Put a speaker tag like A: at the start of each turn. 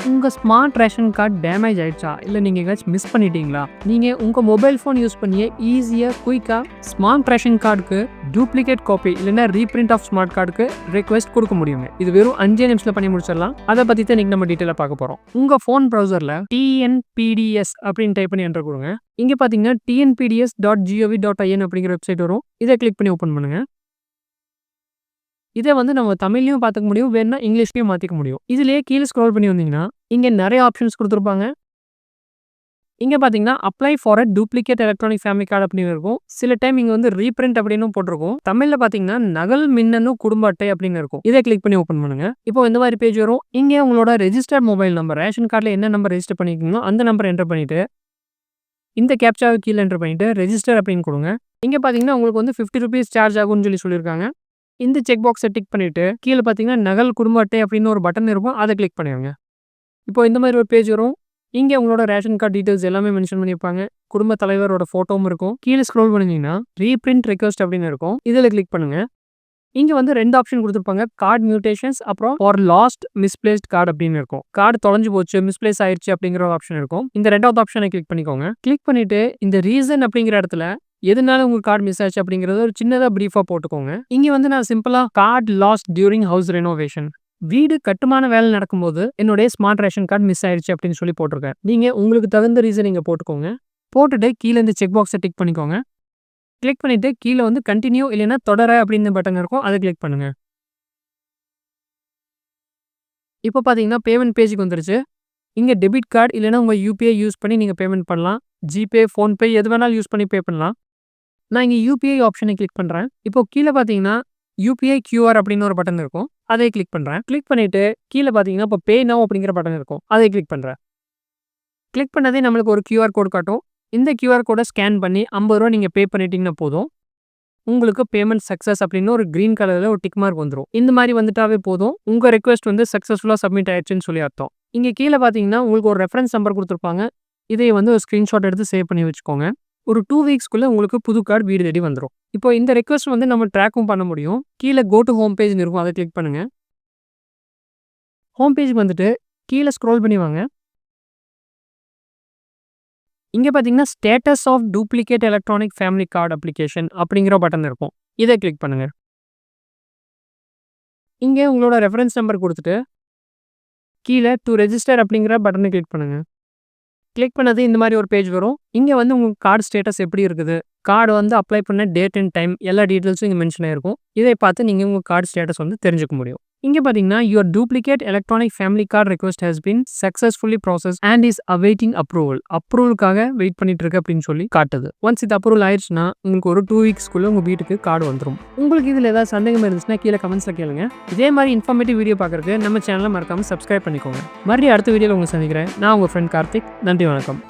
A: உங்கள் smart ration card damage ஆயிடுச்சா, இல்லை நீங்கள் எங்கேயாச்சும் மிஸ் பண்ணிட்டீங்களா, நீங்கள் உங்கள் மொபைல் ஃபோன் யூஸ் பண்ணியே ஈஸியாக குயிக்காக ஸ்மார்ட் ரேஷன் கார்டுக்கு டூப்ளிகேட் காப்பி இல்லைன்னா ரீப்ரிண்ட் ஆஃப் ஸ்மார்ட் கார்டுக்கு ரெக்வெஸ்ட் கொடுக்க முடியுங்க. இது வெறும் 5 நிமிஷத்தில் பண்ணி முடிச்சிடலாம். அதை பற்றி தான் நம்ம டீட்டெயிலாக பார்க்க போகிறோம். உங்கள் ஃபோன் ப்ரௌசரில் TNPDS அப்படின்னு டைப் பண்ணி என்டர் கொடுங்க. இங்கே பார்த்தீங்கன்னா tnpds.gov.in அப்படிங்கிற வெப்சைட் வரும். இதை கிளிக் பண்ணி ஓப்பன் பண்ணுங்க. இதை நம்ம தமிழ்லையும் பார்த்துக்க முடியும், வேணும்னா இங்கிலீஷ்லையும் மாற்றிக்க முடியும். இதுலேயே கீழே ஸ்க்ரோல் பண்ணி வந்தீங்கன்னா இங்கே நிறைய ஆப்ஷன்ஸ் கொடுத்துருப்பாங்க. இங்கே பார்த்தீங்கன்னா apply for a duplicate electronic family card அப்படின்னு இருக்கும். சில டைம் இங்கே ரீப்ரிண்ட் அப்படின்னு போட்டிருக்கும். தமிழில் பார்த்தீங்கன்னா நகல் மின்னணு குடும்ப அட்டை அப்படின்னு இருக்கும். இதை கிளிக் பண்ணி ஓப்பன் பண்ணுங்க. இப்போ இந்த மாதிரி பேஜ் வரும். இங்கே உங்களோட ரெஜிஸ்டர்ட் மொபைல் நம்பர், ரேஷன் கார்டில் என்ன நம்பர் ரெஜிஸ்டர் பண்ணிருக்கீங்களோ அந்த நம்பர் என்டர் பண்ணிட்டு இந்த கேப்சாவை கீழே என்டர் பண்ணிட்டு ரெஜிஸ்டர் அப்படின்னு கொடுங்க. இங்கே பார்த்தீங்கன்னா உங்களுக்கு 50 rupees சார்ஜ் ஆகும்னு சொல்லியிருக்காங்க. இந்த செக் பாக்ஸை டிக் பண்ணிவிட்டு கீழே பார்த்தீங்கன்னா நகல் குடும்ப அட்டை அப்படின்னு ஒரு பட்டன் இருக்கும். அதை கிளிக் பண்ணிடுங்க. இப்போ இந்த மாதிரி ஒரு பேஜ் வரும். இங்கே உங்களோட ரேஷன் கார்டு டீட்டெயில்ஸ் எல்லாமே மென்ஷன் பண்ணியிருப்பாங்க. குடும்ப தலைவரோட ஃபோட்டோவும் இருக்கும். கீழே ஸ்க்ரோல் பண்ணிங்கன்னா ரீப்ரிண்ட் ரெக்வெஸ்ட் அப்படின்னு இருக்கும். இதில் கிளிக் பண்ணுங்க. இங்கே 2 ஆப்ஷன் கொடுத்துருப்பாங்க. கார்டு மியூட்டேஷன்ஸ் அப்புறம் ஃபார் லாஸ்ட் மிஸ்பிளேஸ்ட் கார்டு அப்படின்னு இருக்கும். கார்டு தொலைஞ்சு போச்சு, மிஸ்பிளேஸ் ஆயிடுச்சு அப்படிங்கிற ஒரு ஆப்ஷன் இருக்கும். இந்த 2வது ஆப்ஷனை கிளிக் பண்ணிக்கோங்க. கிளிக் பண்ணிட்டு இந்த ரீசன் அப்படிங்கிற இடத்துல எதனால உங்களுக்கு கார்டு மிஸ் ஆச்சு அப்படிங்கிறத ஒரு சின்னதாக ப்ரீஃபாக போட்டுக்கோங்க. இங்கே நான் சிம்பிளாக card last during house renovation, வீடு கட்டுமான வேலை நடக்கும்போது என்னுடைய ஸ்மார்ட் ரேஷன் கார்டு மிஸ் ஆயிடுச்சு அப்படின்னு சொல்லி போட்டிருக்கேன். நீங்கள் உங்களுக்கு தகுந்த ரீசன் இங்கே போட்டுக்கோங்க. போட்டுட்டு கீழே இந்த செக் பாக்ஸை டிக் பண்ணிக்கோங்க. கிளிக் பண்ணிவிட்டு கீழே கண்டினியூ இல்லைன்னா தொடர அப்படின்னு பட்டன் இருக்கும். அதை கிளிக் பண்ணுங்கள். இப்போ பார்த்தீங்கன்னா பேமெண்ட் பேஜுக்கு வந்துருச்சு. இங்கே டெபிட் கார்டு இல்லைன்னா உங்கள் UPI யூஸ் பண்ணி நீங்கள் பேமெண்ட் பண்ணலாம். ஜிபே, ஃபோன்பே எது வேணாலும் யூஸ் பண்ணி பே பண்ணலாம். நான் இங்கே UPI ஆப்ஷனை கிளிக் பண்ணுறேன். இப்போ கீழே பார்த்தீங்கன்னா UPI QR அப்படின்னு ஒரு பட்டன் இருக்கும். அதை கிளிக் பண்ணுறேன். கிளிக் பண்ணிவிட்டு கீழே பார்த்தீங்கன்னா இப்போ பே நவ் அப்படிங்கிற பட்டன் இருக்கும். அதை கிளிக் பண்ணுறேன். கிளிக் பண்ணதே நம்மளுக்கு ஒரு QR கோட் காட்டும். இந்த QR கோடை ஸ்கேன் பண்ணி 50 ரூபா நீங்கள் பே பண்ணிட்டீங்கன்னா போதும். உங்களுக்கு பேமெண்ட் சக்ஸஸ் அப்படின்னு ஒரு க்ரீன் கலரில் ஒரு டிக் மார்க் வந்துடும். இந்த மாதிரி வந்துட்டாவே போதும், உங்கள் ரெக்வெஸ்ட் சக்ஸஸ்ஃபுல்லாக சப்மிட் ஆயிடுச்சுன்னு சொல்லி அர்த்தம். இங்கே கீழே பார்த்தீங்கன்னா உங்களுக்கு ஒரு ரெஃபரன்ஸ் நம்பர் கொடுத்துருப்பாங்க. இதை ஒரு ஸ்க்ரீன்ஷாட் எடுத்து சேவ் பண்ணி வச்சுக்கோங்க. ஒரு 2 வீக்ஸ்க்குள்ளே உங்களுக்கு புது கார்டு வீடு தேடி வந்துடும். இப்போ இந்த ரெக்வெஸ்ட் நம்ம ட்ராக்கும் பண்ண முடியும். கீழே கோ டு ஹோம் பேஜ் இருக்கும். அதை கிளிக் பண்ணுங்க. ஹோம் பேஜுக்கு வந்துட்டு கீழே ஸ்க்ரோல் பண்ணி வாங்க. இங்கே பார்த்தீங்கன்னா status of duplicate electronic family card application அப்படிங்கிற பட்டன் இருக்கும். இதை கிளிக் பண்ணுங்க. இங்கே உங்களோட ரெஃபரன்ஸ் நம்பர் கொடுத்துட்டு கீழே டு ரெஜிஸ்டர் அப்படிங்கிற பட்டனை கிளிக் பண்ணுங்க. கிளிக் பண்ணது இந்த மாதிரி ஒரு பேஜ் வரும். இங்கே உங்கள் கார்டு ஸ்டேட்டஸ் எப்படி இருக்குது, கார்டு அப்ளை பண்ண டேட் அண்ட் டைம் எல்லா டீட்டெயில்ஸும் இங்கே மென்ஷன் ஆயிருக்கும். இதை பார்த்து நீங்கள் உங்கள் கார்டு ஸ்டேட்டஸ் தெரிஞ்சுக்க முடியும். இங்கே பார்த்தீங்கன்னா your duplicate electronic family card request has been successfully process and is awaiting approval. அப்ரூவலுக்காக வெயிட் பண்ணிட்டு இருக்கு அப்படின்னு சொல்லி காட்டுது. ஒன்ஸ் இது அப்ரூவல் ஆயிடுச்சுன்னா உங்களுக்கு ஒரு 2 வீக்ஸ்க்குள்ள உங்கள் வீட்டுக்கு கார்டு வந்துடும். உங்களுக்கு இதில் ஏதாவது சந்தேகம் இருந்துச்சுன்னா கீழே கமெண்ட்ஸில் கேளுங்க. இதே மாதிரி இன்ஃபர்மேட்டிவ் வீடியோ பார்க்குறதுக்கு நம்ம சேனலை மறக்காமல் சப்ஸ்கிரைப் பண்ணிக்கோங்க. மறுபடியும் அடுத்த வீடியோவில் உங்களை சந்திக்கிறேன். நான் உங்கள் ஃப்ரெண்ட் கார்த்திக். நன்றி, வணக்கம்.